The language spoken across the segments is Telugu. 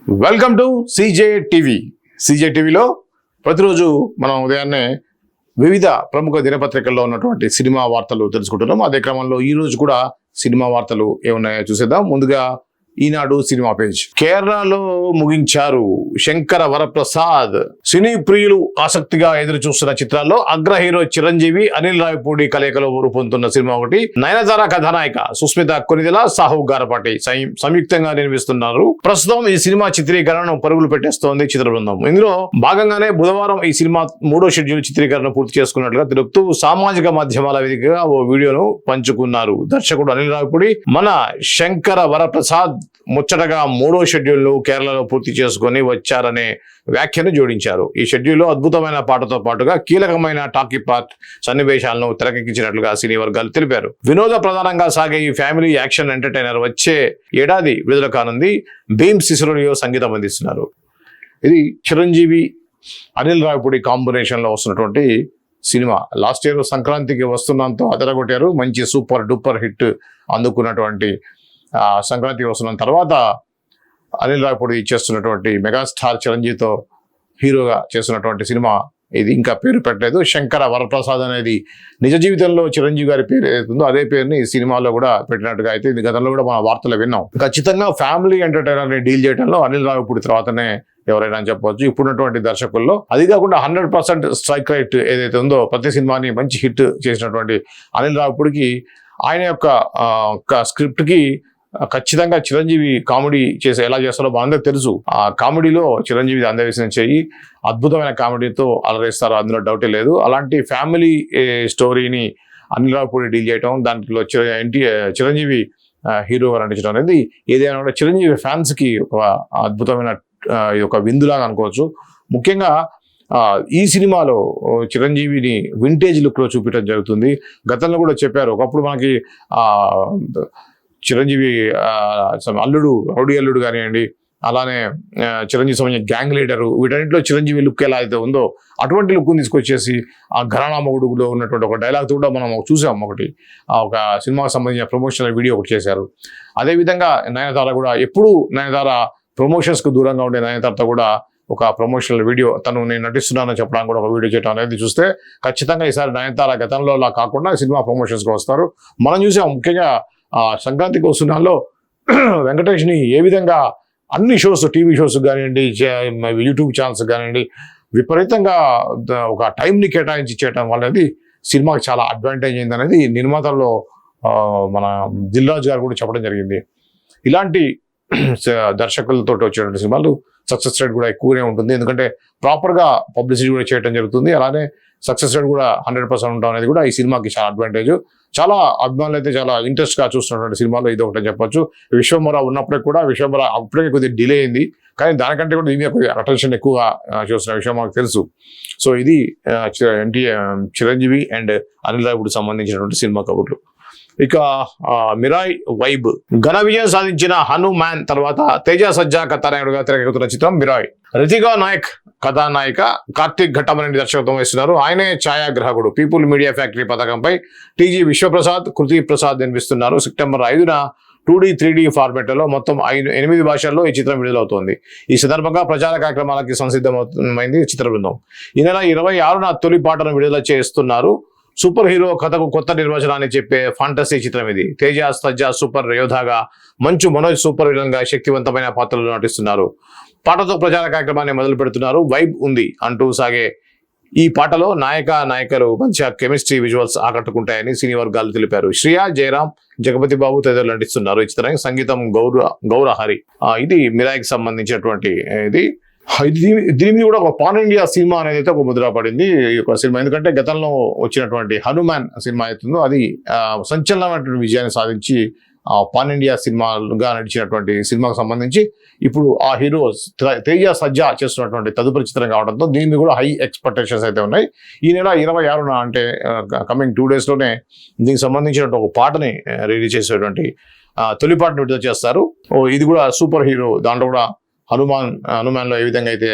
Welcome to CJ TV. CJ టీవీలో ప్రతిరోజు మనం ఉదయాన్నే వివిధ ప్రముఖ దినపత్రికల్లో ఉన్నటువంటి సినిమా వార్తలు తెలుసుకుంటున్నాం. అదే క్రమంలో ఈ రోజు కూడా సినిమా వార్తలు ఏమున్నాయో చూసేద్దాం. ముందుగా ఈనాడు సినిమా పేజ్. కేరళలో ముగించారు శంకర వరప్రసాద్. సినీ ప్రియులు ఆసక్తిగా ఎదురు చూస్తున్న చిత్రాల్లో అగ్ర హీరో చిరంజీవి, అనిల్ రావిపూడి కలయికలో రూపొందుతున్న సినిమా ఒకటి. నయనతార కథానాయిక సుస్మిత కొనిదెల, సాహు గారపాటి సంయుక్తంగా నిర్మిస్తున్నారు. ప్రస్తుతం ఈ సినిమా చిత్రీకరణను పరుగులు పెట్టేస్తోంది చిత్ర బృందం. ఇందులో భాగంగానే బుధవారం ఈ సినిమా 3వ షెడ్యూల్ చిత్రీకరణ పూర్తి చేసుకున్నట్లుగా తెలుపుతూ సామాజిక మాధ్యమాల వేదికగా ఓ వీడియోను పంచుకున్నారు. దర్శకుడు అనిల్ రావిపూడి మన శంకర వరప్రసాద్ ముచ్చటగా 3వ షెడ్యూల్ కేరళలో పూర్తి చేసుకుని వచ్చారనే వ్యాఖ్యను జోడించారు. ఈ షెడ్యూల్లో అద్భుతమైన పాటతో పాటుగా కీలకమైన టాకీ పార్ట్ సన్నివేశాలను తెరకెక్కించినట్లుగా సినీ వర్గాలు తెలిపారు. వినోద ప్రధానంగా సాగే ఈ ఫ్యామిలీ యాక్షన్ ఎంటర్టైనర్ వచ్చే ఏడాది విడుదల కానుంది. భీమ్ సిసిరోనియో సంగీతం అందిస్తున్నారు. ఇది చిరంజీవి, అనిల్ రావిపూడి కాంబినేషన్ లో వస్తున్నటువంటి సినిమా. లాస్ట్ ఇయర్ సంక్రాంతికి వస్తున్నంతో అదరగొట్టారు. మంచి సూపర్ డూపర్ హిట్ అందుకున్నటువంటి సంక్రాంతి వస్తున్న తర్వాత అనిల్ రావిపూడి చేస్తున్నటువంటి మెగాస్టార్ చిరంజీవితో హీరోగా చేస్తున్నటువంటి సినిమా ఇది. ఇంకా పేరు పెట్టలేదు. శంకర వరప్రసాద్ అనేది నిజ జీవితంలో చిరంజీవి గారి పేరు ఏదైతుందో అదే పేరుని ఈ సినిమాలో కూడా పెట్టినట్టుగా అయితే ఇది గతంలో కూడా మన వార్తలు విన్నాం. ఖచ్చితంగా ఫ్యామిలీ ఎంటర్టైనర్ ని డీల్ చేయడంలో అనిల్ రావిపూడి తర్వాతనే ఎవరైనా చెప్పవచ్చు ఇప్పుడున్నటువంటి దర్శకుల్లో. అది కాకుండా 100% స్ట్రైక్ రైట్ ఏదైతే ఉందో ప్రతి సినిమాని మంచి హిట్ చేసినటువంటి అనిల్ రావిపూడికి ఆయన యొక్క స్క్రిప్ట్ కి ఖచ్చితంగా చిరంజీవి కామెడీ చేసి ఎలా చేస్తారో మనందరికీ తెలుసు. ఆ కామెడీలో చిరంజీవి అందవేసిన చెయ్యి అద్భుతమైన కామెడీతో అలరేస్తారు, అందులో డౌటే లేదు. అలాంటి ఫ్యామిలీ స్టోరీని అనిల్ రావిపూడి డీల్ చేయటం, దాంట్లో చిరంజీవి హీరోగా నటించడం అనేది ఏదైనా కూడా చిరంజీవి ఫ్యాన్స్ కి ఒక అద్భుతమైన ఒక విందులాగా అనుకోవచ్చు. ముఖ్యంగా ఈ సినిమాలో చిరంజీవిని వింటేజ్ లుక్ లో చూపించడం జరుగుతుంది. గతంలో కూడా చెప్పారు, ఒకప్పుడు మనకి చిరంజీవి అల్లుడు, రౌడీ అల్లుడు కానివ్వండి, అలానే చిరంజీవి సంబంధించిన గ్యాంగ్ లీడరు, వీటన్నింటిలో చిరంజీవి లుక్ ఎలా అయితే ఉందో అటువంటి లుక్ తీసుకొచ్చేసి ఆ ఘరానా మొగుడులో ఉన్నటువంటి ఒక డైలాగ్ కూడా మనం చూసాం. ఒక సినిమాకి సంబంధించిన ప్రమోషనల్ వీడియో ఒకటి చేశారు. అదేవిధంగా నయనతార కూడా ఎప్పుడు నయనతార ప్రమోషన్స్కు దూరంగా ఉండే నయనతారతో కూడా ఒక ప్రమోషనల్ వీడియో నేను నటిస్తున్నానని చెప్పడానికి కూడా ఒక వీడియో చేయడం అనేది చూస్తే ఖచ్చితంగా ఈసారి నయనతార గతంలో అలా కాకుండా సినిమా ప్రమోషన్స్కి వస్తారు. మనం చూసాం ముఖ్యంగా సంక్రాంతికి వస్తున్నాల్లో వెంకటేష్ని ఏ విధంగా అన్ని షోస్, టీవీ షోస్ కానివ్వండి, యూట్యూబ్ ఛానల్స్ కానివ్వండి విపరీతంగా ఒక టైంని కేటాయించి చేయడం అనేది సినిమాకి చాలా అడ్వాంటేజ్ అయింది అనేది నిర్మాతల్లో మన దిల్ రాజు గారు కూడా చెప్పడం జరిగింది. ఇలాంటి దర్శకులతో వచ్చేటువంటి సినిమాలు సక్సెస్ రేట్ కూడా ఎక్కువనే ఉంటుంది, ఎందుకంటే ప్రాపర్గా పబ్లిసిటీ కూడా చేయడం జరుగుతుంది. అలానే సక్సెస్ రేట్ కూడా 100% ఉండడం అనేది కూడా ఈ సినిమాకి చాలా అడ్వాంటేజ్. చాలా అభిమానులు అయితే చాలా ఇంట్రెస్ట్ గా చూస్తున్నటువంటి సినిమాలో ఇది ఒకటి చెప్పొచ్చు. విశ్వంబర ఉన్నప్పటికీ కూడా విశ్వంబర అప్పటికే కొద్దిగా డిలే అయింది, కానీ దానికంటే కూడా దీని కొద్దిగా అటెన్షన్ ఎక్కువగా చూస్తున్న విషయం మాకు తెలుసు. సో ఇది చిరంజీవి అండ్ అనిల్ రావిపూడికి సంబంధించినటువంటి సినిమా కబుర్లు. ఇక మిరాయ్ వైబ్. ఘన విజయం సాధించిన హనుమాన్ తర్వాత తేజ సజ్జా కథానాయకుడుగా తెరకెక్కుతున్న చిత్రం మిరాయ్. రితికా నాయక్ కథానాయిక, కార్తిక్ ఘట్టమనేని దర్శకత్వం వహిస్తున్నారు. ఆయనే ఛాయాగ్రాహకుడు. పీపుల్ మీడియా ఫ్యాక్టరీ పథకంపై టీజీ విశ్వప్రసాద్, కృతి ప్రసాద్ నిర్మిస్తున్నారు. సెప్టెంబర్ 5న 2D, 3D ఫార్మాట్లలో మొత్తం 8 భాషల్లో ఈ చిత్రం విడుదలవుతోంది. ఈ సందర్భంగా ప్రచార కార్యక్రమాలకి సంసిద్ధమైంది చిత్ర బృందం. ఈ నెల 26న తొలి పాటను విడుదల చేస్తున్నారు. సూపర్ హీరో కథకు కొత్త నిర్వచనాన్ని చెప్పే ఫాంటసీ చిత్రం ఇది. తేజ సజ్జా super యోధాగా, Manchu Manoj super villain గా శక్తివంతమైన పాత్రలో నటిస్తున్నారు. పాటతో ప్రచార కార్యక్రమాన్ని మొదలు పెడుతున్నారు. వైబ్ ఉంది అంటూ సాగే ఈ పాటలో నాయకులు మంచి కెమిస్ట్రీ, విజువల్స్ ఆకట్టుకుంటాయని సినీ వర్గాలు తెలిపారు. శ్రియా, జయరాం, జగపతి బాబు తదితరులు నటిస్తున్నారు. ఈ చిత్రానికి సంగీతం గౌరహరి. ఇది మిరాయికి సంబంధించినటువంటి ఇది. దీని మీద కూడా ఒక పాన్ ఇండియా సినిమా అనేది అయితే ఒక ముద్ర పడింది ఈ యొక్క సినిమా. ఎందుకంటే గతంలో వచ్చినటువంటి హనుమాన్ సినిమా అవుతుందో అది సంచలనమైనటువంటి విజయాన్ని సాధించి పాన్ ఇండియా సినిమాగా నడిచినటువంటి సినిమాకు సంబంధించి ఇప్పుడు ఆ హీరో తేజ సజ్జా చేస్తున్నటువంటి తదుపరి చిత్రం కావడంతో దీని కూడా హై ఎక్స్పెక్టేషన్స్ అయితే ఉన్నాయి. ఈ నెల 26న అంటే కమింగ్ 2 days లోనే దీనికి సంబంధించినటువంటి ఒక పాటని రిలీజ్ చేసేటువంటి తొలి పాటను విడుదల చేస్తారు. ఇది కూడా సూపర్ హీరో. దాంట్లో కూడా హనుమాన్ లో ఏ విధంగా అయితే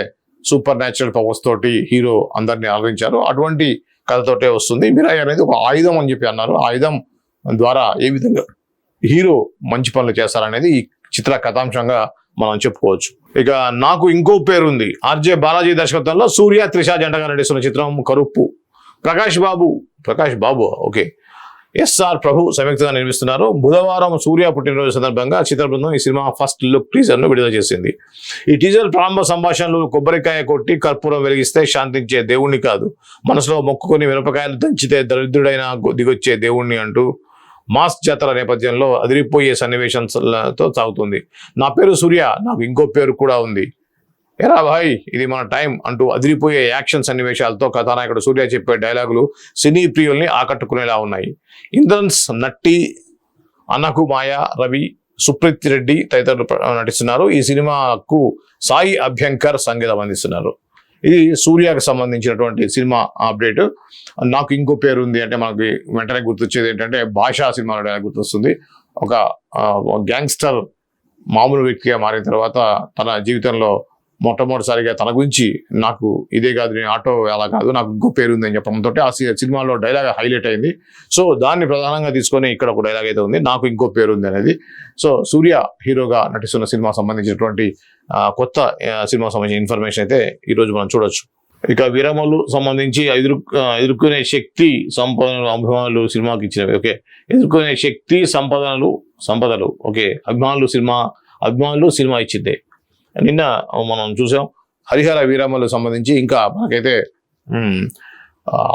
సూపర్ న్యాచురల్ పవర్స్ తోటి హీరో అందరినీ అలరించారు, అటువంటి కథతోటే వస్తుంది. మిరాయ్ అనేది ఒక ఆయుధం అని చెప్పి అన్నారు. ఆయుధం ద్వారా ఏ విధంగా హీరో మంచి పనులు చేస్తారనేది ఈ చిత్ర కథాంశంగా మనం చెప్పుకోవచ్చు. ఇక నాకు ఇంకో పేరు ఉంది. ఆర్జే బాలాజీ దర్శకత్వంలో సూర్య త్రిష జంటగా నటిస్తున్న చిత్రం కరుప్పు. ప్రకాష్ బాబు ఓకే, ఎస్ఆర్ ప్రభు సంయుక్తంగా నిర్మిస్తున్నారు. బుధవారం సూర్య పుట్టినరోజు సందర్భంగా చిత్ర బృందం ఈ సినిమా ఫస్ట్ లుక్ టీజర్ ను విడుదల చేసింది. ఈ టీజర్ ప్రారంభ సంభాషణలు కొబ్బరికాయ కొట్టి కర్పూరం వెలిగిస్తే శాంతించే దేవుణ్ణి కాదు, మనసులో మొక్కుకొని మిరపకాయలు దంచితే దరిద్రుడైన దిగొచ్చే దేవుణ్ణి అంటూ మాస్ జాతర నేపథ్యంలో అదిరిపోయే సన్నివేశాలతో సాగుతుంది. నా పేరు సూర్య, నాకు ఇంకో పేరు కూడా ఉంది, ఎరా భాయ్ ఇది మన టైం అంటూ అదిరిపోయే యాక్షన్ సన్నివేశాలతో కథానాయకుడు సూర్య చెప్పే డైలాగులు సినీ ప్రియుల్ని ఆకట్టుకునేలా ఉన్నాయి. ఇంద్రన్స్, నట్టి, అన్నకు మాయ, రవి, సుప్రీత్ రెడ్డి తదితరులు నటిస్తున్నారు. ఈ సినిమాకు సాయి అభ్యంకర్ సంగీతం అందిస్తున్నారు. ఇది సూర్యకు సంబంధించినటువంటి సినిమా అప్డేట్. నాకు ఇంకో పేరు ఉంది అంటే మనకి వెంటనే గుర్తొచ్చేది ఏంటంటే భాషా సినిమాలో గుర్తొస్తుంది. ఒక గ్యాంగ్స్టర్ మామూలు వ్యక్తిగా మారిన తర్వాత తన జీవితంలో మొట్టమొదటిసారిగా తన గురించి నాకు ఇదే కాదు, నేను ఆటో అలా కాదు, నాకు ఇంకో పేరు ఉంది అని చెప్పడంతో ఆ సినిమాలో డైలాగ్ హైలైట్ అయింది. సో దాన్ని ప్రధానంగా తీసుకొని ఇక్కడ ఒక డైలాగ్ అయితే ఉంది, నాకు ఇంకో పేరు ఉంది అనేది. సో సూర్య హీరోగా నటిస్తున్న సినిమా సంబంధించినటువంటి కొత్త సినిమా సంబంధించిన ఇన్ఫర్మేషన్ అయితే ఈరోజు మనం చూడొచ్చు. ఇక వీరమల్లు సంబంధించి ఎదుర్కొనే శక్తి సంపదలు అభిమానులు సినిమాకి ఇచ్చినవి. ఓకే, ఎదుర్కొనే శక్తి సంపదలు ఓకే, అభిమానులు సినిమా ఇచ్చింది. నిన్న మనం చూసాం హరిహర వీరమల్లు సంబంధించి. ఇంకా మనకైతే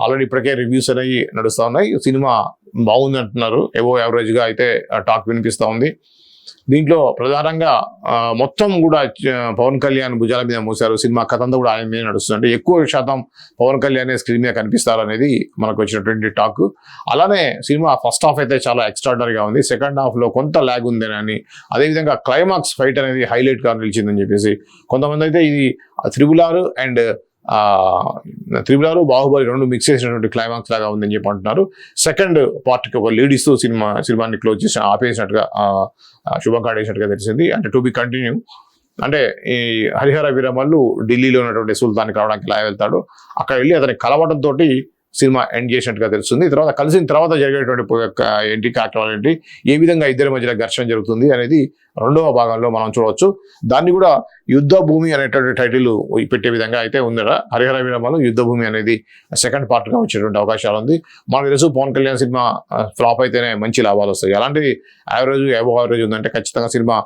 ఆల్రెడీ ఇప్పటికే రివ్యూస్ అనేవి నడుస్తూ ఉన్నాయి. సినిమా బాగుంది అంటున్నారు, ఏవో యావరేజ్గా అయితే టాక్ వినిపిస్తూ ఉంది. దీంట్లో ప్రధానంగా మొత్తం కూడా పవన్ కళ్యాణ్ భుజాల మీద మోసారు. సినిమా కథ అంతా కూడా ఆయన మీద నడుస్తుంది. అంటే ఎక్కువ శాతం పవన్ కళ్యాణ్ స్క్రీన్ మీద కనిపిస్తారు అనేది మనకు వచ్చినటువంటి టాక్. అలానే సినిమా ఫస్ట్ హాఫ్ అయితే చాలా ఎక్స్ట్రాడనరీగా ఉంది, సెకండ్ హాఫ్లో కొంత ల్యాగ్ ఉందని, అదేవిధంగా క్లైమాక్స్ ఫైట్ అనేది హైలైట్గా నిలిచిందని చెప్పేసి కొంతమంది అయితే ఇది త్రిబుల్ ఆర్ బాహుబలి రెండు మిక్స్ చేసినటువంటి క్లైమాక్స్ లాగా ఉందని చెప్పి అంటున్నారు. సెకండ్ పార్ట్కి ఒక లీడ్ ఇస్తూ సినిమాని క్లోజ్ చేసి ఆపేసినట్టుగా శుభంగా ఆడేసినట్టుగా తెలిసింది. అంటే టు బి కంటిన్యూ. అంటే ఈ హరిహర వీరమల్లు ఢిల్లీలో ఉన్నటువంటి సుల్తాన్కి రావడానికి ఇలా వెళ్తాడు, అక్కడ వెళ్ళి అతని కలవడంతో సినిమా ఎండ్ చేసినట్టుగా తెలుస్తుంది. తర్వాత కలిసిన తర్వాత జరిగేటువంటి ఏంటి క్యారెక్టర్ ఏంటి, ఏ విధంగా ఇద్దరి మధ్యలో ఘర్షణ జరుగుతుంది అనేది రెండవ భాగంలో మనం చూడవచ్చు. దాన్ని కూడా యుద్ధ భూమి అనేటువంటి టైటిల్ పెట్టే విధంగా అయితే ఉందట. హరిహర వీరమల్లు యుద్ధ భూమి అనేది సెకండ్ పార్ట్గా వచ్చేటువంటి అవకాశాలు ఉంది. మనకు తెలుసు పవన్ కళ్యాణ్ సినిమా ఫ్లాప్ అయితేనే మంచి లాభాలు వస్తాయి. అలాంటి యావరేజ్ ఉందంటే ఖచ్చితంగా సినిమా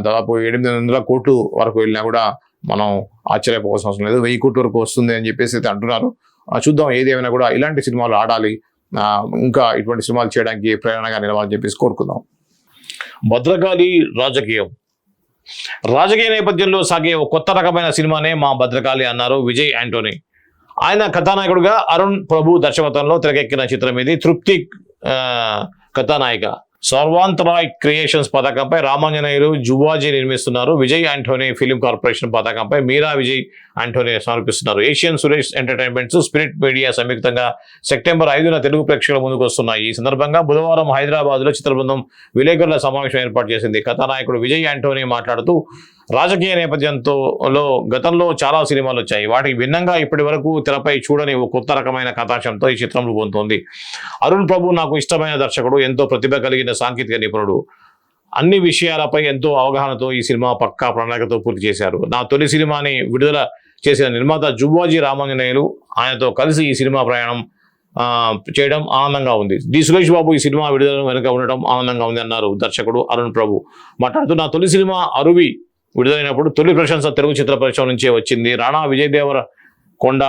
దాదాపు 800 కోట్లు వరకు వెళ్ళినా కూడా మనం ఆశ్చర్యపోవాల్సిన అవసరం లేదు. 1000 కోట్ల వరకు వస్తుంది అని చెప్పేసి అయితే అంటున్నారు. చూద్దాం, ఏది ఏమైనా కూడా ఇలాంటి సినిమాలు ఆడాలి, ఇంకా ఇటువంటి సినిమాలు చేయడానికి ప్రేరణగా నిలవాలని చెప్పేసి కోరుకుందాం. భద్రకాళి రాజకీయ నేపథ్యంలో సాగే ఒక కొత్త రకమైన సినిమానే మా భద్రకాళి అన్నారు విజయ్ యాంటోనీ. ఆయన కథానాయకుడుగా అరుణ్ ప్రభు దర్శకత్వంలో తెరకెక్కిన చిత్రం ఇది. తృప్తి కథానాయిక. సర్వాంతరాయ్ క్రియేషన్స్ పతాకంపై రామాంజనేయులు జువాజీ నిర్మిస్తున్నారు. విజయ్ యాంటోనీ ఫిలిం కార్పొరేషన్ పతాకంపై మీరా విజయ్ యాంటోనీ సమర్పిస్తున్నారు. Asian Suresh entertainments, spirit media సంయుక్తంగా సెప్టెంబర్ 5న తెలుగు ప్రేక్షకుల ముందుకు వస్తున్నాయి. ఈ సందర్భంగా బుధవారం హైదరాబాద్లో చిత్ర బృందం విలేకరుల సమావేశం ఏర్పాటు చేసింది. కథానాయకుడు విజయ్ యాంటోనీ మాట్లాడుతూ రాజకీయ నేపథ్యంతో గతంలో చాలా సినిమాలు వచ్చాయి, వాటికి భిన్నంగా ఇప్పటి వరకు తెరపై చూడని ఒక కొత్త రకమైన కథాంశంతో ఈ చిత్రం రూపొందుతోంది. అరుణ్ ప్రభు నాకు ఇష్టమైన దర్శకుడు, ఎంతో ప్రతిభ కలిగిన సాంకేతిక నిపుణుడు, అన్ని విషయాలపై ఎంతో అవగాహనతో ఈ సినిమా పక్కా ప్రణాళికతో పూర్తి చేశారు. నా తొలి సినిమాని విడుదల చేసిన నిర్మాత జువ్వాజీ రామాంజనేయులు, ఆయనతో కలిసి ఈ సినిమా ప్రయాణం చేయడం ఆనందంగా ఉంది. సురేష్ బాబు ఈ సినిమా విడుదల వెనుక ఉండడం ఆనందంగా ఉంది అన్నారు దర్శకుడు అరుణ్ ప్రభు. మాట్లాడుతూ నా తొలి సినిమా అరువి విడుదలైనప్పుడు తొలి ప్రశంస తెలుగు చిత్ర పరిశ్రమ నుంచే వచ్చింది. రాణా విజయ్ దేవరకొండ,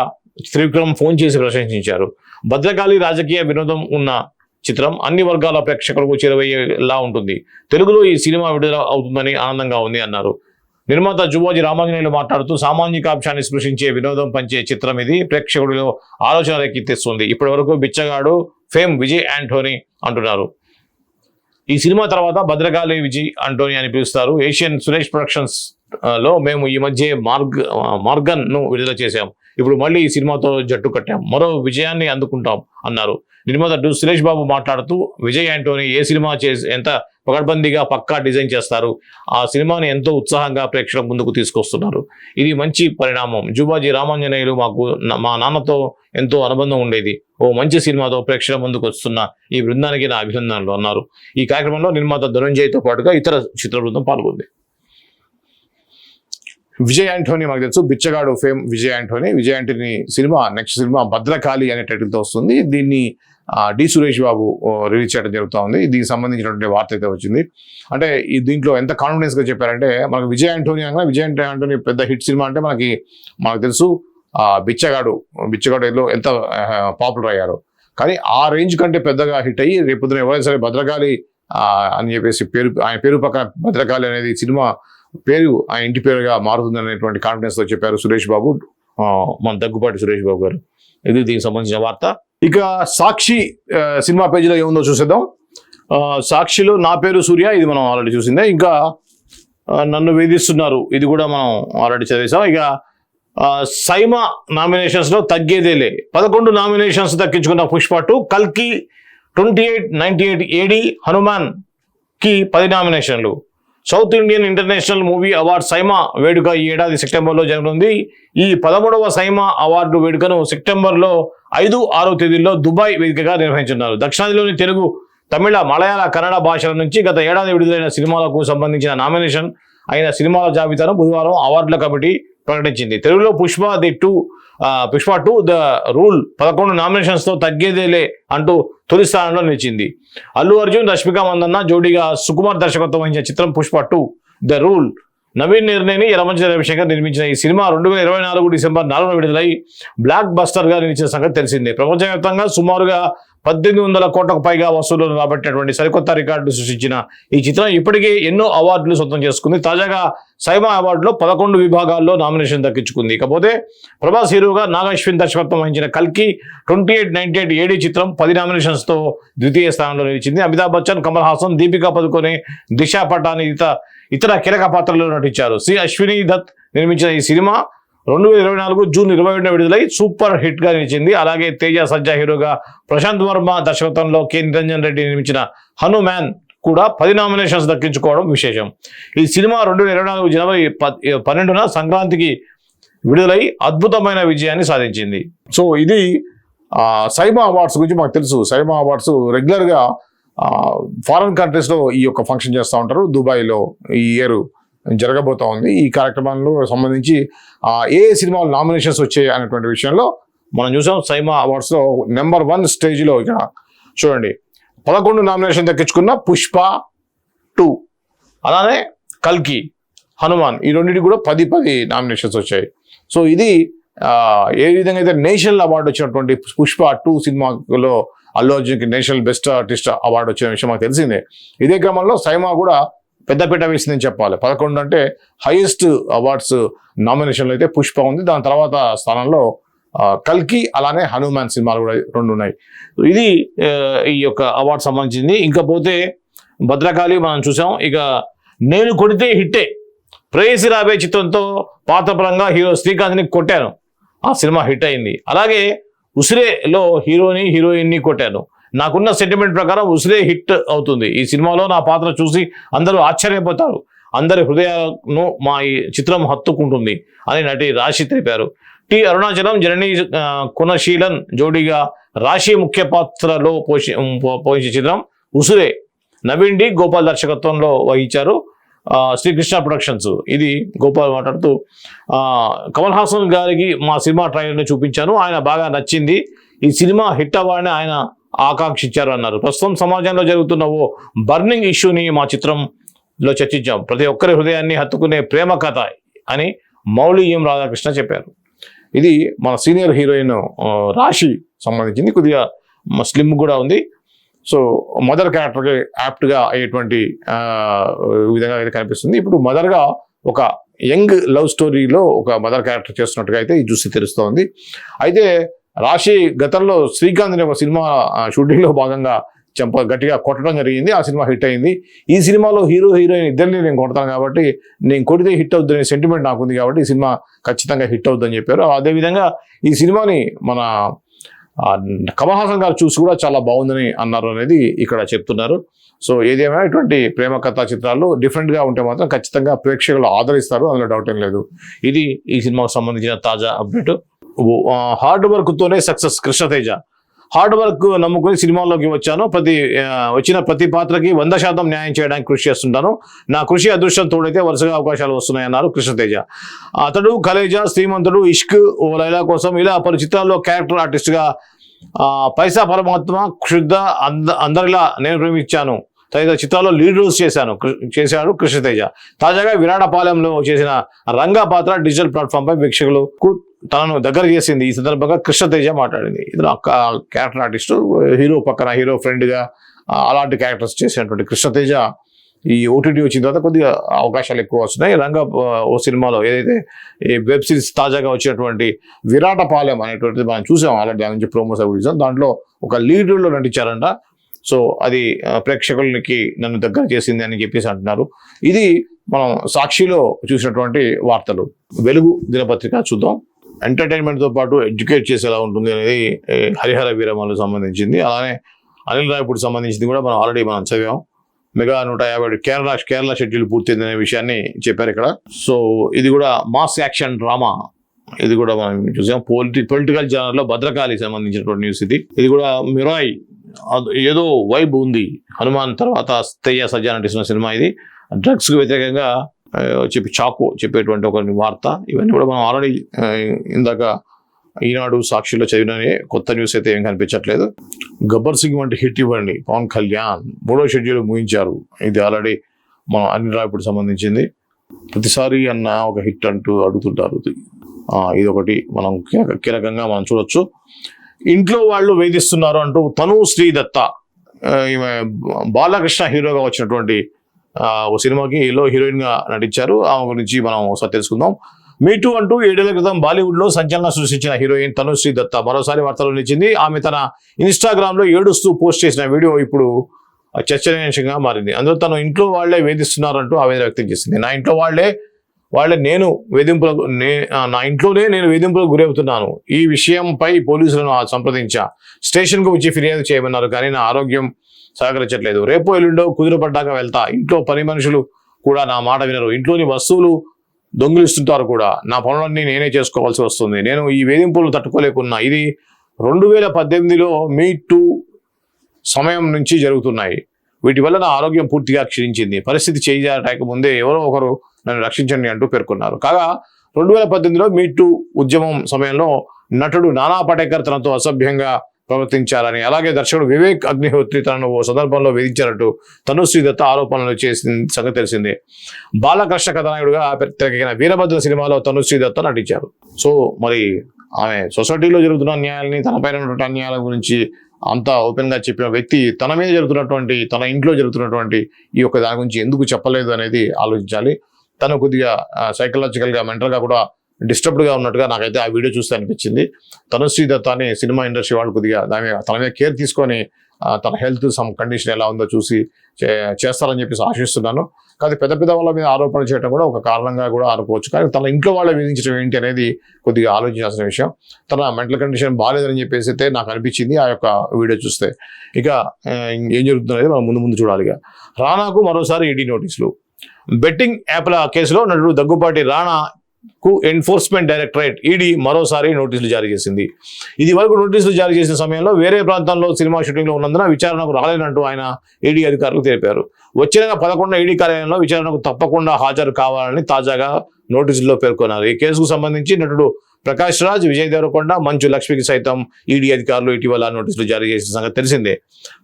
త్రివిక్రమ్ ఫోన్ చేసి ప్రశంసించారు. భద్రకాళి రాజకీయ వినోదం ఉన్న చిత్రం, అన్ని వర్గాల ప్రేక్షకులకు చేరువయ్యేలా ఉంటుంది. తెలుగులో ఈ సినిమా విడుదల అవుతుందని ఆనందంగా ఉంది అన్నారు. నిర్మాత జువాజీ రామాంజనేయులు మాట్లాడుతూ సామాజికాంశాన్ని స్పృశించే వినోదం పంచే చిత్రం ఇది, ప్రేక్షకుడిలో ఆలోచన రేకెత్తిస్తుంది. ఇప్పటి వరకు బిచ్చగాడు ఫేమ్ విజయ్ యాంటోనీ అంటున్నారు. ఈ సినిమా తర్వాత భద్రకాళి విజయ్ యాంటోనీ అని పిలుస్తారు. ఏషియన్ సురేష్ ప్రొడక్షన్స్ లో మేము ఈ మధ్య మార్గన్ ను విడుదల చేశాం. ఇప్పుడు మళ్ళీ ఈ సినిమాతో జట్టు కట్టాం, మరో విజయాన్ని అందుకుంటాం అన్నారు. నిర్మాత సురేష్ బాబు మాట్లాడుతూ విజయ్ యాంటోనీ ఏ సినిమా ఎంత పకడ్బందీగా పక్కా డిజైన్ చేస్తారు, ఆ సినిమాని ఎంతో ఉత్సాహంగా ప్రేక్షకుల ముందుకు తీసుకొస్తున్నారు. ఇది మంచి పరిణామం. జువాజీ రామాంజనేయులు మా నాన్నతో ఎంతో అనుబంధం ఉండేది. ఓ మంచి సినిమాతో ప్రేక్షకుల ముందుకు వస్తున్న ఈ బృందానికి నా అభినందనలు అన్నారు. ఈ కార్యక్రమంలో నిర్మాత ధనుంజయ్తో పాటుగా ఇతర చిత్ర బృందం పాల్గొంది. విజయ్ యాంటోనీ మనకు తెలుసు, బిచ్చగాడు fame Vijay Anthony. Vijay Anthony cinema next cinema Bhadrakali అనే టైటిల్తో వస్తుంది. దీన్ని డి సురేష్ బాబు రిలీజ్ చేయడం జరుగుతూ ఉంది. దీనికి సంబంధించినటువంటి వార్త అయితే వచ్చింది. అంటే దీంట్లో ఎంత కాన్ఫిడెన్స్గా చెప్పారంటే, మనకు విజయ్ యాంటోనీ అనగా విజయ్ యాంటోనీ పెద్ద హిట్ సినిమా అంటే మనకు తెలుసు బిచ్చగాడులో ఎంత పాపులర్ అయ్యారు. కానీ ఆ రేంజ్ కంటే పెద్దగా హిట్ అయ్యి రేపొద్దున ఎవరైనా సరే భద్రకాళి అని చెప్పేసి ఆయన పేరు పక్కన భద్రకాళి అనేది సినిమా పేరు ఆయన ఇంటి పేరుగా మారుతుంది అనేటువంటి కాన్ఫిడెన్స్తో చెప్పారు సురేష్ బాబు, మన దగ్గుపాటి సురేష్ బాబు గారు. ఇది దీనికి సంబంధించిన వార్త. ఇక సాక్షి సినిమా పేజీలో ఏముందో చూసేద్దాం. సాక్షిలో నా పేరు సూర్య, ఇది మనం ఆల్రెడీ చూసిందే. ఇంకా నన్ను వేధిస్తున్నారు, ఇది కూడా మనం ఆల్రెడీ చదివేసాం. ఇక సైమా నామినేషన్స్లో తగ్గేదేలే, 11 నామినేషన్స్ దక్కించుకున్న పుష్ప 2. కల్కి 2898 AD, హనుమాన్కి 10 నామినేషన్లు. South Indian international movie award SIIMA వేడుక ఈ ఏడాది సెప్టెంబర్లో జరగనుంది. ఈ 13వ సైమా అవార్డు వేడుకను సెప్టెంబర్లో 5, 6 తేదీల్లో దుబాయ్ వేదికగా నిర్వహించున్నారు. దక్షిణాదిలోని తెలుగు, తమిళ, మలయాళ, కన్నడ భాషల నుంచి గత ఏడాది విడుదలైన సినిమాలకు సంబంధించిన నామినేషన్ అయిన సినిమాల జాబితాను బుధవారం అవార్డుల కమిటీ ప్రకటించింది. తెలుగులో పుష్ప 2 ద రూల్ 11 నామినేషన్స్తో తగ్గేదేలే అంటూ తొలి స్థానంలో నిలిచింది. అల్లు అర్జున్, రష్మిక మందన్న జోడీగా సుకుమార్ దర్శకత్వం వహించిన చిత్రం పుష్ప 2 ద రూల్. నవీన్ నిర్ణయని, యలమంచి రవిశంకర్ నిర్మించిన ఈ సినిమా 2024 డిసెంబర్ 4న విడుదలై బ్లాక్ బస్టర్గా నిలిచిన సంగతి తెలిసిందే. ప్రపంచవ్యాప్తంగా సుమారుగా 1800 కోట్లకు పైగా వసూళ్లను రాబట్టినటువంటి సరికొత్త రికార్డు సృష్టించిన ఈ చిత్రం ఇప్పటికే ఎన్నో అవార్డులు సొంతం చేసుకుంది. తాజాగా సైమా అవార్డులో 11 విభాగాల్లో నామినేషన్ దక్కించుకుంది. ఇకపోతే ప్రభాస్ హీరోగా నాగ్ అశ్విన్ దర్శకత్వం వహించిన కల్కి 2898 AD చిత్రం 10 నామినేషన్స్తో ద్వితీయ స్థానంలో నిలిచింది. అమితాబ్ బచ్చన్, కమల్ హాసన్, దీపికా పదుకొనే, దిశా పటాని ఇతర కీలక పాత్రల్లో నటించారు. సి అశ్విని దత్ నిర్మించిన ఈ సినిమా 2024 జూన్ 21న విడుదలై సూపర్ హిట్ గా నిలిచింది. అలాగే తేజ సజ్జా హీరోగా, ప్రశాంత్ వర్మ దర్శకత్వంలో కె నిరంజన్ రెడ్డి నిర్మించిన హనుమాన్ కూడా 10 నామినేషన్స్ దక్కించుకోవడం విశేషం. ఈ సినిమా 2024 జనవరి 12న సంక్రాంతికి విడుదలై అద్భుతమైన విజయాన్ని సాధించింది. సో ఇది సైమా అవార్డ్స్ గురించి మనకు తెలుసు. సైమా అవార్డ్స్ రెగ్యులర్గా ఫారెన్ కంట్రీస్లో ఈ యొక్క ఫంక్షన్ చేస్తూ ఉంటారు. దుబాయ్లో ఈ ఇయర్ జరగబోతా ఉంది. ఈ కార్యక్రమంలో సంబంధించి ఏ సినిమాలు నామినేషన్స్ వచ్చాయి అనేటువంటి విషయంలో మనం చూసాం. సైమా అవార్డ్స్లో నెంబర్ 1 స్టేజ్లో ఇక్కడ చూడండి 11 నామినేషన్ దక్కించుకున్న పుష్ప 2, అలానే కల్కి, హనుమాన్ ఈ రెండింటికి కూడా 10 నామినేషన్స్ వచ్చాయి. సో ఇది ఏ విధంగా అయితే నేషనల్ అవార్డు వచ్చినటువంటి పుష్ప 2 సినిమాలో అల్లు అర్జున్కి నేషనల్ బెస్ట్ ఆర్టిస్ట్ అవార్డు వచ్చిన విషయం మాకు తెలిసిందే. ఇదే క్రమంలో సైమా కూడా పెద్దపీట వేసిందని చెప్పాలి. 11 అంటే హైయెస్ట్ అవార్డ్స్ నామినేషన్లు అయితే పుష్ప ఉంది. దాని తర్వాత స్థానంలో కల్కి, అలానే హనుమాన్ సినిమాలు కూడా 2 ఉన్నాయి. ఇది ఈ యొక్క అవార్డు సంబంధించింది. ఇంకపోతే భద్రకాళి మనం చూసాం. ఇక నేను కొడితే హిట్టే, ప్రేయసి రాబే చిత్రంతో పాత్రపరంగా హీరో శ్రీకాంత్ని కొట్టాను, ఆ సినిమా హిట్ అయింది. అలాగే ఉసిరేలో హీరోయిన్ని కొట్టాను. నాకున్న సెంటిమెంట్ ప్రకారం ఉసిరే హిట్ అవుతుంది. ఈ సినిమాలో నా పాత్ర చూసి అందరూ ఆశ్చర్యపోతారు, అందరి హృదయాలను మా ఈ చిత్రం హత్తుకుంటుంది అని నటి రాశి తెలిపారు. టి అరుణాచలం, జనని కుణశీలన్ జోడీగా రాశి ముఖ్య పాత్రలో పోషించే చిత్రం ఉసిరే. నవీన్ డి గోపాల్ దర్శకత్వంలో వహించారు శ్రీకృష్ణ ప్రొడక్షన్స్. ఇది గోపాల్ మాట్లాడుతూ, కమల్ హాసన్ గారికి మా సినిమా ట్రైలర్ని చూపించాను, ఆయన బాగా నచ్చింది, ఈ సినిమా హిట్ అవ్వాలని ఆయన ఆకాంక్షించారు అన్నారు. ప్రస్తుతం సమాజంలో జరుగుతున్న ఓ బర్నింగ్ ఇష్యూని మా చిత్రంలో చర్చించాం, ప్రతి ఒక్కరి హృదయాన్ని హత్తుకునే ప్రేమ కథ అని మౌళి ఎం రాధాకృష్ణ చెప్పారు. ఇది మన సీనియర్ హీరోయిన్ రాశి సంబంధించింది. కొద్దిగా స్లిమ్ కూడా ఉంది. సో మదర్ క్యారెక్టర్కి యాప్ట్గా అయ్యేటువంటి విధంగా అయితే కనిపిస్తుంది. ఇప్పుడు మదర్గా ఒక యంగ్ లవ్ స్టోరీలో ఒక మదర్ క్యారెక్టర్ చేస్తున్నట్టుగా అయితే ఈ చూసి తెలుస్తోంది. అయితే రాశి గతంలో శ్రీకాంత్ని ఒక సినిమా షూటింగ్లో భాగంగా గట్టిగా కొట్టడం జరిగింది. ఆ సినిమా హిట్ అయింది. ఈ సినిమాలో హీరోయిన్ ఇద్దరిని నేను కొడతాను కాబట్టి, నేను కొడితే హిట్ అవుతుందనే సెంటిమెంట్ నాకుంది కాబట్టి ఈ సినిమా ఖచ్చితంగా హిట్ అవుతుందని చెప్పారు. అదేవిధంగా ఈ సినిమాని మన కమల్ హాసన్ గారు చూసి కూడా చాలా బాగుందని అన్నారు అనేది ఇక్కడ చెప్తున్నారు. సో ఏదేమైనా ఇటువంటి ప్రేమ కథా చిత్రాలు డిఫరెంట్గా ఉంటే మాత్రం ఖచ్చితంగా ప్రేక్షకులు ఆదరిస్తారు, అందులో డౌట్ ఏం లేదు. ఇది ఈ సినిమాకు సంబంధించిన తాజా అప్డేట్. హార్డ్ వర్క్తోనే సక్సెస్ కృష్ణతేజ. హార్డ్ వర్క్ నమ్ముకుని సినిమాల్లోకి వచ్చాను. వచ్చిన ప్రతి పాత్రకి 100% న్యాయం చేయడానికి కృషి చేస్తుంటాను. నా కృషి అదృష్టం తోడైతే వరుసగా అవకాశాలు వస్తున్నాయన్నారు కృష్ణతేజ. అతడు కలేజా, శ్రీమంతుడు, ఇష్క్, ఓ లైలా కోసం ఇలా పలు చిత్రాల్లో క్యారెక్టర్ ఆర్టిస్ట్గా పైసా పరమాత్మ, క్షుద్ధ, అందరిలా నేను ప్రేమించాను తదితర చిత్రాల్లో లీడ్ రోల్స్ చేశాడు కృష్ణతేజ. తాజాగా విరాటపాలెంలో చేసిన రంగా పాత్ర డిజిటల్ ప్లాట్ఫామ్ పై వీక్షకులకు తనను దగ్గర చేసింది. ఈ సందర్భంగా కృష్ణతేజ మాట్లాడింది. ఇతను క్యారెక్టర్ ఆర్టిస్టు, హీరో పక్కన హీరో ఫ్రెండ్గా అలాంటి క్యారెక్టర్స్ చేసినటువంటి కృష్ణతేజ ఈ ఓటీటీ వచ్చిన తర్వాత కొద్దిగా అవకాశాలు ఎక్కువ వస్తున్నాయి. రంగా ఓ సినిమాలో ఏదైతే ఈ వెబ్ సిరీస్ తాజాగా వచ్చినటువంటి విరాటపాలెం అనేటువంటిది మనం చూసాం, అలాంటి దాని నుంచి ప్రోమోస్ చూసాం. దాంట్లో ఒక లీడ్ రోల్లో నటించారంట. సో అది ప్రేక్షకులకి నన్ను దగ్గర చేసింది అని చెప్పేసి అంటున్నారు. ఇది మనం సాక్షిలో చూసినటువంటి వార్తలు. వెలుగు దినపత్రిక చూద్దాం. ఎంటర్టైన్మెంట్తో పాటు ఎడ్యుకేట్ చేసేలా ఉంటుంది అనేది హరిహర వీరమలకు సంబంధించింది. అలానే అనిల్ రావిపూడికి సంబంధించింది కూడా మనం చదివాం. మెగా 150 కేరళ షెడ్యూల్ పూర్తయిందనే విషయాన్ని చెప్పారు ఇక్కడ. సో ఇది కూడా మాస్ యాక్షన్ డ్రామా, ఇది కూడా మనం చూసాం. పొలిటికల్ జర్నల్లో భద్రకాళికి సంబంధించినటువంటి న్యూస్ ఇది కూడా మిరాయ్ ఏదో వైబ్ ఉంది. హనుమాన్ తర్వాత తేజ సజ్జా నటిస్తున్న సినిమా ఇది. డ్రగ్స్కు వ్యతిరేకంగా చాకు చెప్పేటువంటి ఒక వార్త. ఇవన్నీ కూడా మనం ఆల్రెడీ ఇందాక ఈనాడు సాక్షిలో చదివిన కొత్త న్యూస్ అయితే ఏం కనిపించట్లేదు. గబ్బర్ సింగ్ వంటి హిట్ ఇవ్వండి పవన్ కళ్యాణ్, 3వ షెడ్యూల్ ముగించారు. ఇది ఆల్రెడీ మనం అనిల్ రావిపూడికి సంబంధించింది. ప్రతిసారి అన్న ఒక హిట్ అంటూ అడుగుతుంటారు. ఇది ఒకటి మనం కీలకంగా మనం చూడొచ్చు. ఇంట్లో వాళ్ళు వేధిస్తున్నారు అంటూ తనుశ్రీ దత్తా, ఈమె బాలకృష్ణ హీరోగా వచ్చినటువంటి ఓ సినిమాకి హీరోయిన్గా నటించారు. ఆమె గురించి మనం ఒకసారి తెలుసుకుందాం. మీటూ అంటూ 7 ఏళ్ల క్రితం బాలీవుడ్లో సంచలనం సృష్టించిన హీరోయిన్ తనుశ్రీ దత్తా మరోసారి వార్తల్లో నిలిచింది. ఆమె తన ఇన్స్టాగ్రామ్లో ఏడుస్తూ పోస్ట్ చేసిన వీడియో ఇప్పుడు చర్చనీయాంశంగా మారింది. అందులో తను ఇంట్లో వాళ్లే వేధిస్తున్నారంటూ ఆవేదన వ్యక్తం చేసింది. నా ఇంట్లోనే నేను వేధింపులకు గురవుతున్నాను. ఈ విషయంపై పోలీసులను సంప్రదించా. స్టేషన్కు వచ్చి ఫిర్యాదు చేయమన్నారు, కానీ నా ఆరోగ్యం సహకరించట్లేదు. రేపో ఎల్లుండో కుదిరపడ్డాక వెళ్తా. ఇంట్లో పని మనుషులు కూడా నా మాట వినరు. ఇంట్లోని వస్తువులు దొంగిలిస్తుంటారు కూడా. నా పనులన్నీ నేనే చేసుకోవాల్సి వస్తుంది. నేను ఈ వేధింపులు తట్టుకోలేకున్నా. ఇది 2018లో మీ టూ సమయం నుంచి జరుగుతున్నాయి. వీటి వల్ల నా ఆరోగ్యం పూర్తిగా క్షీణించింది. పరిస్థితి చేయాలక ముందే ఎవరో ఒకరు నన్ను రక్షించండి అంటూ పేర్కొన్నారు. కాగా 2018లో మీ టూ ఉద్యమం సమయంలో నటుడు నానా పటేకర్ తనతో అసభ్యంగా ప్రవర్తించారని, అలాగే దర్శకుడు వివేక్ అగ్నిహోత్రి తనను ఓ సందర్భంలో వేధించారంటూ తనుశ్రీ దత్త ఆరోపణలు చేసిన సంగతి తెలిసిందే. బాలకృష్ణ కథానాయుడుగా తెరకెక్కిన వీరభద్ర సినిమాలో తనుశ్రీ దత్త నటించారు. సో మరి ఆమె సొసైటీలో జరుగుతున్న అన్యాయాలని, తనపైన ఉన్నటువంటి అన్యాయాల గురించి అంతా ఓపెన్గా చెప్పిన వ్యక్తి తన మీద జరుగుతున్నటువంటి, తన ఇంట్లో జరుగుతున్నటువంటి ఈ యొక్క దాని గురించి ఎందుకు చెప్పలేదు అనేది ఆలోచించాలి. తను కొద్దిగా సైకలాజికల్గా, మెంటల్గా కూడా డిస్టర్బ్డ్గా ఉన్నట్టుగా నాకైతే ఆ వీడియో చూస్తే అనిపించింది. తనుశ్రీ దత్తాని సినిమా ఇండస్ట్రీ వాళ్ళు కొద్దిగా తన మీద కేర్ తీసుకొని తన హెల్త్ కండిషన్ ఎలా ఉందో చూసి చేస్తారని చెప్పేసి ఆశిస్తున్నాను. కానీ పెద్ద వాళ్ళ మీద ఆరోపణలు చేయడం కూడా ఒక కారణంగా కూడా అనుకోవచ్చు. కానీ తన ఇంట్లో వాళ్ళే వేధించడం ఏంటి అనేది కొద్దిగా ఆలోచించాల్సిన విషయం. తన మెంటల్ కండిషన్ బాగాలేదని చెప్పేసి అయితే నాకు అనిపించింది ఆ యొక్క వీడియో చూస్తే. ఇక ఏం జరుగుతుంది అనేది మనం ముందు చూడాలి. రానాకు మరోసారి ఈడీ నోటీసులు. బెట్టింగ్ యాప్ల కేసులో నటుడు దగ్గుపాటి రానాకు ఎన్ఫోర్స్మెంట్ డైరెక్టరేట్ ఈడీ మరోసారి నోటీసులు జారీ చేసింది. ఇది వరకు నోటీసులు జారీ చేసిన సమయంలో వేరే ప్రాంతంలో సినిమా షూటింగ్లో ఉన్నందున విచారణకు రాలేనంటూ ఆయన ఈడీ అధికారులకు తెలిపారు. వచ్చే నెల 11 ఈడీ కార్యాలయంలో విచారణకు తప్పకుండా హాజరు కావాలని తాజాగా నోటీసుల్లో పేర్కొన్నారు. ఈ కేసుకు సంబంధించి నటుడు ప్రకాష్ రాజ్, విజయ్ దేవరకొండ, మంచు లక్ష్మికి సైతం ఈడీ అధికారులు ఇటీవల నోటీసులు జారీ చేసిన సంగతి తెలిసిందే.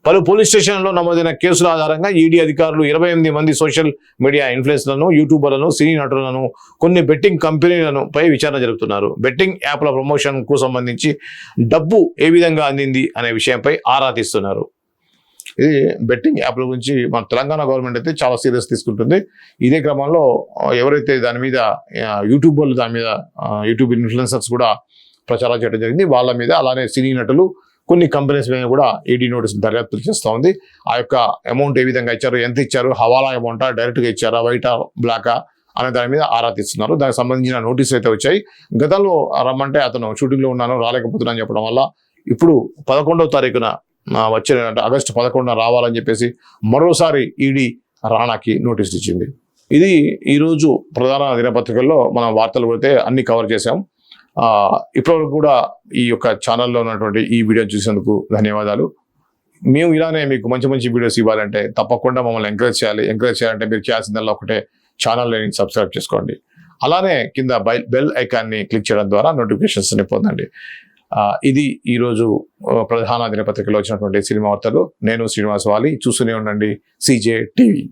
పలు పోలీస్ స్టేషన్లలో నమోదైన కేసుల ఆధారంగా ఈడీ అధికారులు 28 మంది సోషల్ మీడియా ఇన్ఫ్లుయెన్సర్లను, యూట్యూబర్లను, సినీ నటులను, కొన్ని బెట్టింగ్ కంపెనీలను పై విచారణ జరుపుతున్నారు. బెట్టింగ్ యాప్ల ప్రమోషన్ కు సంబంధించి డబ్బు ఏ విధంగా అందింది అనే విషయంపై ఆరా తీస్తున్నారు. ఇది బెట్టింగ్ యాప్ల గురించి మన తెలంగాణ గవర్నమెంట్ అయితే చాలా సీరియస్ తీసుకుంటుంది. ఇదే క్రమంలో ఎవరైతే దాని మీద యూట్యూబర్లు, దాని మీద యూట్యూబ్ ఇన్ఫ్లుయెన్సర్స్ కూడా ప్రచారం చేయడం జరిగింది. వాళ్ళ మీద, అలానే సినీ నటులు, కొన్ని కంపెనీస్ మీద కూడా ఈడీ నోటీసులు దర్యాప్తు చేస్తూ ఉంది. ఆ యొక్క అమౌంట్ ఏ విధంగా ఇచ్చారు, ఎంత ఇచ్చారు, హవాలా అమౌంటా, డైరెక్ట్గా ఇచ్చారా, వైటా, బ్లాకా అనే దాని మీద ఆరా తీస్తున్నారు. దానికి సంబంధించిన నోటీసులు అయితే వచ్చాయి. గతంలో రమ్మంటే అతను షూటింగ్లో ఉన్నాను, రాలేకపోతున్నాను చెప్పడం వల్ల ఇప్పుడు 11వ తారీఖున వచ్చే ఆగస్టు 11న రావాలని చెప్పేసి మరోసారి ఈడీ రానాకి నోటీసులు ఇచ్చింది. ఇది ఈరోజు ప్రధాన దినపత్రికల్లో మనం వార్తలు పెడితే అన్ని కవర్ చేసాం. ఇప్పటివరకు కూడా ఈ యొక్క ఛానల్లో ఉన్నటువంటి ఈ వీడియో చూసేందుకు ధన్యవాదాలు. మేము ఇలానే మీకు మంచి మంచి వీడియోస్ ఇవ్వాలంటే తప్పకుండా మమ్మల్ని ఎంకరేజ్ చేయాలి. ఎంకరేజ్ చేయాలంటే మీరు చేయాల్సిందల్లా ఒకటే, ఛానల్ని సబ్స్క్రైబ్ చేసుకోండి. అలానే కింద బెల్ ఐకాన్ని క్లిక్ చేయడం ద్వారా నోటిఫికేషన్స్ని పొందండి. ఇది ఈరోజు ప్రధాన దినపత్రికలో వచ్చినటువంటి సినిమా వార్తలు. నేను శ్రీనివాస్ వాలి. చూస్తూనే ఉండండి CJ టీవీ.